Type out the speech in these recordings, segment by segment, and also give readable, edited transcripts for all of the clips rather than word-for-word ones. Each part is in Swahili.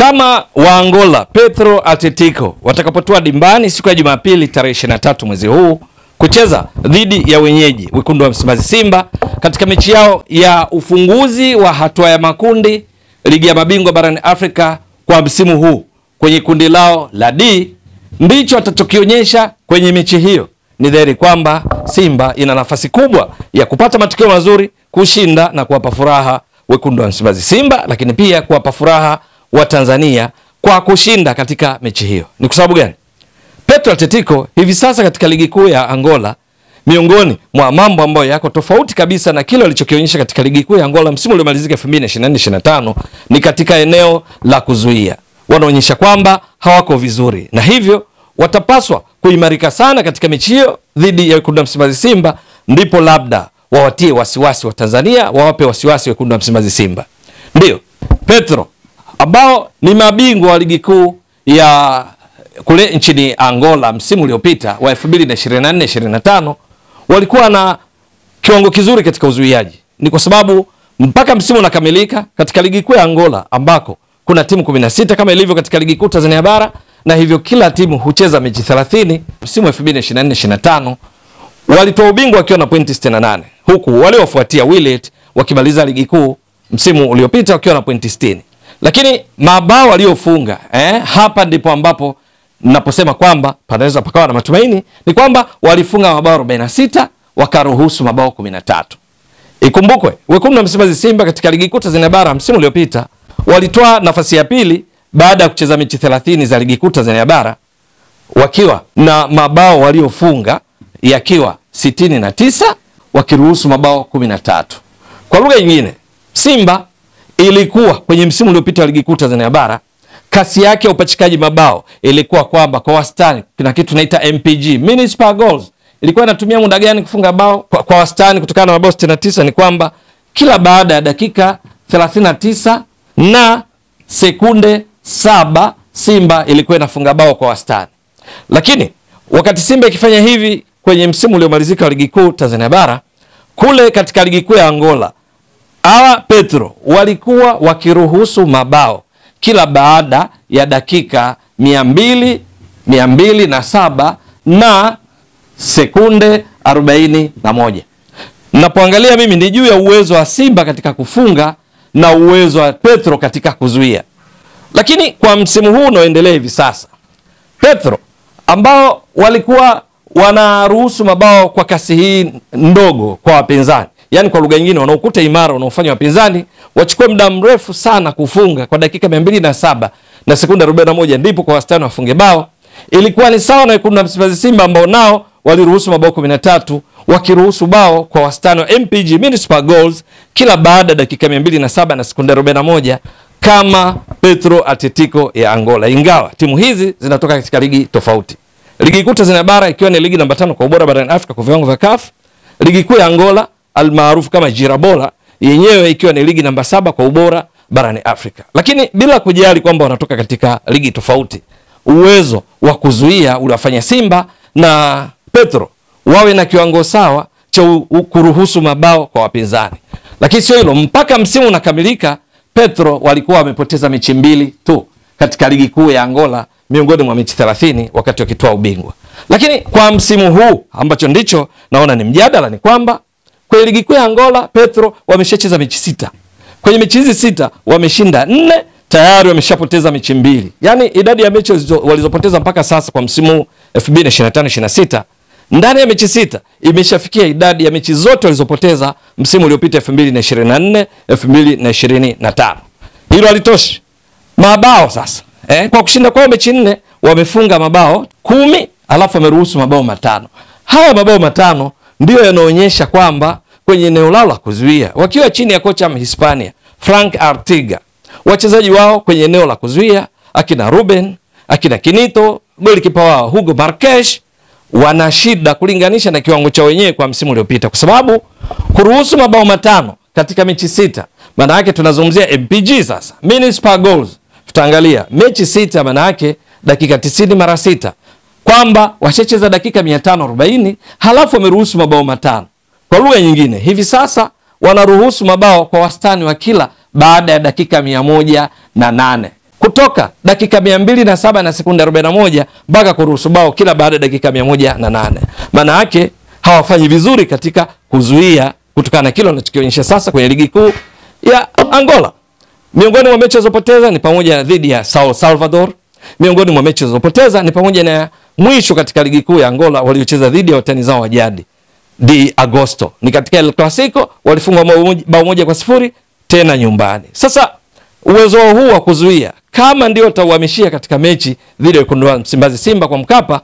Kama wa Angola Petro Atletico watakapotua dimbani siku ya Jumapili tarehe 23 mwezi huu kucheza dhidi ya wenyeji wekundu wa Msimbazi Simba katika mechi yao ya ufunguzi wa hatua ya makundi ligi ya mabingwa barani Afrika kwa msimu huu kwenye kundi lao la D, ndicho atachokionyesha kwenye mechi hiyo. Ni dhahiri kwamba Simba ina nafasi kubwa ya kupata matokeo mazuri, kushinda na kuwapa furaha wekundu wa Msimbazi Simba, lakini pia kuwapa furaha wa Tanzania kwa kushinda katika mechi hiyo. Ni kwa sababu gani? Petro Atletico hivi sasa katika ligi kuu ya Angola, miongoni mwa mambo ambayo yako tofauti kabisa na kile walichokionyesha katika ligi kuu ya Angola msimu uliomalizika 2024-2025 ni katika eneo la kuzuia. Wanaonyesha kwamba hawako vizuri, na hivyo watapaswa kuimarika sana katika mechi hiyo dhidi ya wekundu wa Msimbazi Simba, ndipo labda wawatie wasiwasi wa Tanzania, wawape wasiwasi wekundu wa Msimbazi Simba. Ndio Petro ambao ni mabingwa wa ligi kuu ya kule nchini Angola msimu uliopita wa 2024-2025 walikuwa na kiwango kizuri katika uzuiaji. Ni kwa sababu mpaka msimu unakamilika katika ligi kuu ya Angola ambako kuna timu 16 kama ilivyo katika ligi kuu Tanzania bara, na hivyo kila timu hucheza mechi 30. Msimu wa 2024-2025 walitoa ubingwa wakiwa na pointi 68, huku wale wafuatia Willet wakimaliza ligi kuu msimu uliopita wakiwa na pointi 60. Lakini mabao waliofunga hapa ndipo ambapo ninaposema kwamba panaweza pakawa na matumaini, ni kwamba walifunga mabao 46 wakaruhusu mabao 13. Ikumbukwe wekundu wa Msimbazi Simba katika ligi kuu Tanzania bara msimu uliopita walitoa nafasi ya pili baada ya kucheza mechi 30 za ligi kuu Tanzania bara wakiwa na mabao waliofunga yakiwa 69 wakiruhusu mabao 13. Kwa lugha nyingine, Simba ilikuwa kwenye msimu uliopita wa ligi kuu Tanzania bara, kasi yake ya upachikaji mabao ilikuwa kwamba kwa wastani kuna kitu tunaita MPG, minutes per goals. Ilikuwa inatumia muda gani kufunga bao kwa wastani kutokana na mabao 69? Ni kwamba kila baada ya dakika 39 na sekunde 7 Simba ilikuwa inafunga bao kwa wastani. Lakini wakati Simba ikifanya hivi kwenye msimu uliomalizika wa ligi kuu Tanzania bara, kule katika ligi kuu ya Angola hawa Petro walikuwa wakiruhusu mabao kila baada ya dakika 207 na sekunde 41. Napoangalia mimi ni juu ya uwezo wa Simba katika kufunga na uwezo wa Petro katika kuzuia. Lakini kwa msimu huu unaoendelea hivi sasa, Petro ambao walikuwa wanaruhusu mabao kwa kasi hii ndogo kwa wapinzani, yani kwa lugha nyingine wanaokuta imara wanaofanya wapinzani wachukue muda mrefu sana kufunga kwa dakika 207 na sekunde 41 ndipo kwa wastani wafunge bao, ilikuwa ni sawa na wekundu wa Msimbazi Simba ambao nao waliruhusu mabao 13 wakiruhusu bao kwa wastani wa MPG, minutes per goals, kila baada dakika 207 na sekunde 41 kama Petro Atletico ya Angola. Ingawa timu hizi zinatoka katika ligi tofauti. Ligi kuu Tanzania bara ikiwa ni ligi namba 5 kwa ubora barani Afrika kwa viwango vya CAF. Ligi kuu ya Angola almaarufu kama Girabola yenyewe ikiwa ni ligi namba 7 kwa ubora barani Afrika. Lakini bila kujali kwamba wanatoka katika ligi tofauti, uwezo wa kuzuia unafanya Simba na Petro wawe na kiwango sawa cha kuruhusu mabao kwa wapinzani. Lakini sio hilo, mpaka msimu unakamilika Petro walikuwa wamepoteza mechi 2 tu katika ligi kuu ya Angola miongoni mwa mechi 30 wakati wakitoa ubingwa. Lakini kwa msimu huu ambacho ndicho naona ni mjadala, ni kwamba kwenye ligi kuu ya Angola Petro wameshacheza mechi 6. Kwenye mechi hizi 6 wameshinda 4, tayari wameshapoteza mechi 2. Yaani idadi ya mechi walizopoteza mpaka sasa kwa msimu 2025-26 ndani ya mechi 6 imeshafikia idadi ya mechi zote walizopoteza msimu uliopita 2024-2025. Hilo halitoshi. Mabao sasa. Kwa kushinda kwao mechi 4 wamefunga mabao 10 alafu wameruhusu mabao 5. Haya mabao 5 ndio yanaonyesha kwamba kwenye eneo lao la kuzuia wakiwa chini ya kocha Mhispania Frank Artiga, wachezaji wao kwenye eneo la kuzuia akina Ruben, akina Kinito, golikipa wao Hugo Marques wana shida kulinganisha na kiwango cha wenyewe kwa msimu uliopita, kwa sababu kuruhusu mabao 5 katika mechi 6 maana yake tunazungumzia MPG sasa, minutes per goals. Tutaangalia mechi 6 maana yake dakika 90 mara 6, kwamba washacheza dakika 540 halafu wameruhusu mabao 5. Kwa lugha nyingine hivi sasa wanaruhusu mabao kwa wastani wa kila baada ya dakika 108. kutoka dakika 207 na sekunde 41 mpaka kuruhusu bao kila baada ya dakika 108. Maana yake hawafanyi vizuri katika kuzuia kutokana na kile wanachokionyesha sasa kwenye ligi kuu ya Angola. Miongoni mwa mechi zilizopoteza ni pamoja na dhidi ya Sao Salvador. Miongoni mwa mechi zilizopoteza ni pamoja na mwisho katika ligi kuu ya Angola waliocheza dhidi ya watani zao wa jadi di Agosto. Ni katika El Clasico walifungwa bao 1-0 tena nyumbani. Sasa uwezo huu wa kuzuia kama ndio utauhamishia katika mechi dhidi ya wekundu wa Msimbazi Simba kwa Mkapa,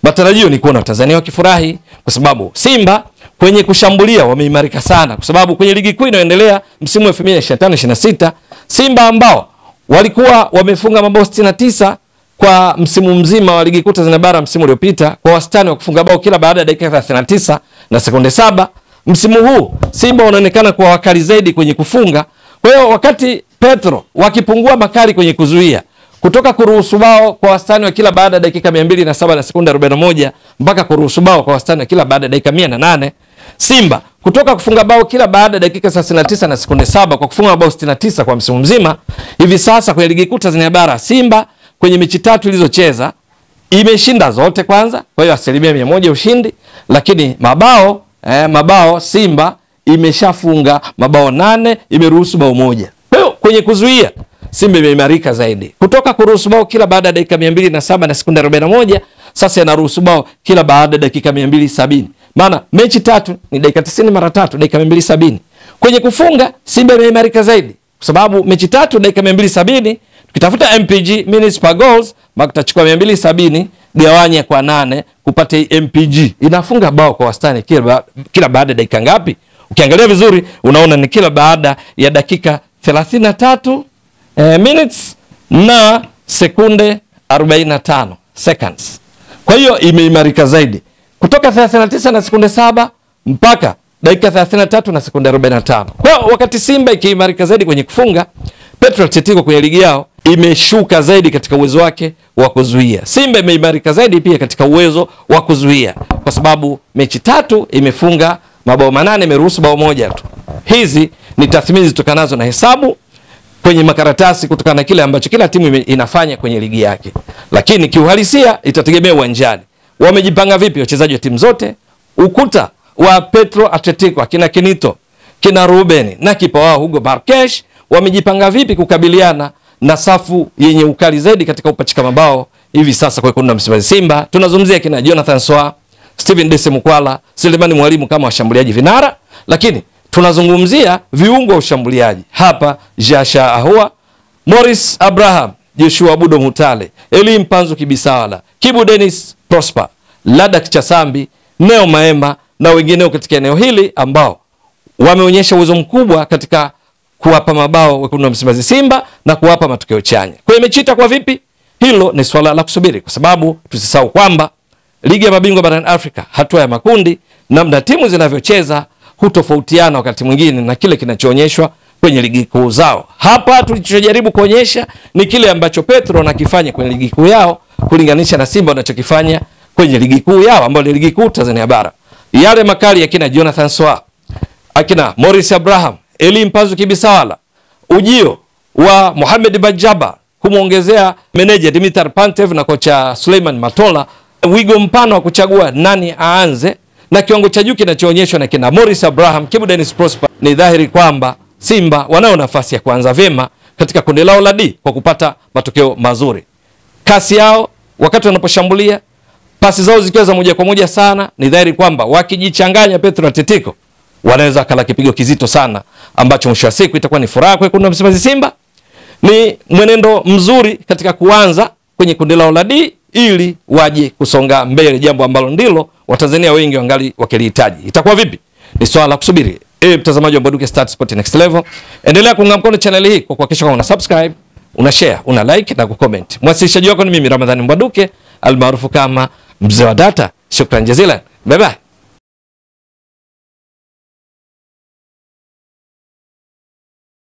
matarajio ni kuona Tanzania wakifurahi, kwa sababu Simba kwenye kushambulia wameimarika sana, kwa sababu kwenye ligi kuu inayoendelea msimu wa 2025-26 Simba ambao walikuwa wamefunga mabao 69 kwa msimu mzima wa ligi kuu Tanzania bara msimu uliopita, kwa wastani wa kufunga bao kila baada ya dakika 39 na sekunde 7, msimu huu Simba wanaonekana kuwa wakali zaidi kwenye kufunga. Kwa hiyo wakati Petro wakipungua makali kwenye kuzuia, kutoka kuruhusu bao kwa wastani wa kila baada ya dakika 207 na sekunde 41 mpaka kuruhusu bao kwa wastani wa kila baada ya dakika 108, Simba kutoka kufunga bao kila baada ya dakika 39 na sekunde 7 kwa kufunga bao 69 kwa msimu mzima, hivi sasa kwenye ligi kuu Tanzania bara Simba kwenye mechi 3 ilizocheza imeshinda zote kwanza, kwa hiyo 100% ushindi, lakini mabao Simba imeshafunga mabao 8, imeruhusu bao 1. Kwa hiyo kwenye kuzuia Simba imeimarika zaidi. Kutoka kuruhusu bao kila baada ya dakika 207 na sekunde 41, sasa inaruhusu bao kila baada ya dakika 270. Maana mechi 3 ni dakika 90 mara 3, dakika 270. Kwenye kufunga Simba imeimarika zaidi, kwa sababu mechi 3 dakika 270, tukitafuta MPG minutes per goals, maka tutachukua 270 gawanya kwa 8 kupata MPG. Inafunga bao kwa wastani kila baada ya dakika ngapi? Ukiangalia vizuri unaona ni kila baada ya dakika 33 minutes na sekunde 45 seconds. Kwa hiyo imeimarika zaidi kutoka 39 na sekunde 7 mpaka dakika 33 na sekunde 45. Kwa hiyo wakati Simba ikiimarika zaidi kwenye kufunga, Petro Atletico kwenye ligi yao imeshuka zaidi katika uwezo wake wa kuzuia. Simba imeimarika zaidi pia katika uwezo wa kuzuia, kwa sababu mechi 3 imefunga mabao 8, imeruhusu bao 1 tu. Hizi ni tathmini zitokanazo na hesabu kwenye makaratasi kutokana na kile ambacho kila timu inafanya kwenye ligi yake. Lakini kiuhalisia itategemea uwanjani wamejipanga vipi wachezaji wa timu zote. Ukuta wa Petro Atletico akina Kenito, kina Ruben na kipa wao Hugo Barkesh wamejipanga vipi kukabiliana na safu yenye ukali zaidi katika upachika mabao hivi sasa kwa wekundu wa Msimbazi Simba. Tunazungumzia kina Jonathan Soa, Steven Dese Mukwala, Selemani Mwalimu kama washambuliaji vinara, lakini tunazungumzia viungo wa ushambuliaji hapa: Jasha Ahua, Morris Abraham, Joshua Budo Mutale, Eli Mpanzu Kibisawala, Kibu Dennis Prosper, Ladak Chasambi, Neo Maema na wengineo katika eneo hili ambao wameonyesha uwezo mkubwa katika kuwapa mabao wekundu wa Msimbazi Simba na kuwapa matokeo chanya. Kwa hiyo mechi itakuwa vipi? Hilo ni swala la kusubiri, kwa sababu tusisahau kwamba ligi ya mabingwa barani Afrika hatua ya makundi, namna timu zinavyocheza hutofautiana wakati mwingine na kile kinachoonyeshwa kwenye ligi kuu zao. Hapa tulichojaribu kuonyesha ni kile ambacho Petro anakifanya kwenye ligi kuu yao kulinganisha na Simba wanachokifanya kwenye ligi kuu yao ambayo ni ligi kuu Tanzania bara. Yale makali yakina Jonathan Soa, akina Morris Abraham, Eli Mpanzu Kibisawala, ujio wa Mohamed Bajaba kumuongezea meneja Dimitar Pantev na kocha Suleiman Matola, wigo mpano wa kuchagua nani aanze na kiwango cha juu kinachoonyeshwa na kina Morris Abraham, Kibu Dennis Prosper, ni dhahiri kwamba Simba wanao nafasi ya kuanza vyema katika kundi lao la D kwa kupata matokeo mazuri. Kasi yao wakati wanaposhambulia, pasi zao zikiwa za moja kwa moja sana, ni dhahiri kwamba wakijichanganya Petro Atletico wanaweza kala kipigo kizito sana ambacho mwisho wa siku itakuwa ni furaha kwa wekundu wa Msimbazi Simba. Ni mwenendo mzuri katika kuanza kwenye kundi lao la D ili waje kusonga mbele, jambo ambalo ndilo Watanzania wengi wangali wakilihitaji. Itakuwa vipi? Ni swala la kusubiri. Mtazamaji wa Mbwaduke Stats Sport Next Level, endelea kuunga mkono channel hii kwa kuhakikisha kwamba una subscribe, una share, una like na kucomment. Mwasilishaji wako ni mimi Ramadhani Mbwaduke almaarufu kama Mzee wa Data. Shukrani jazilan. Bye bye.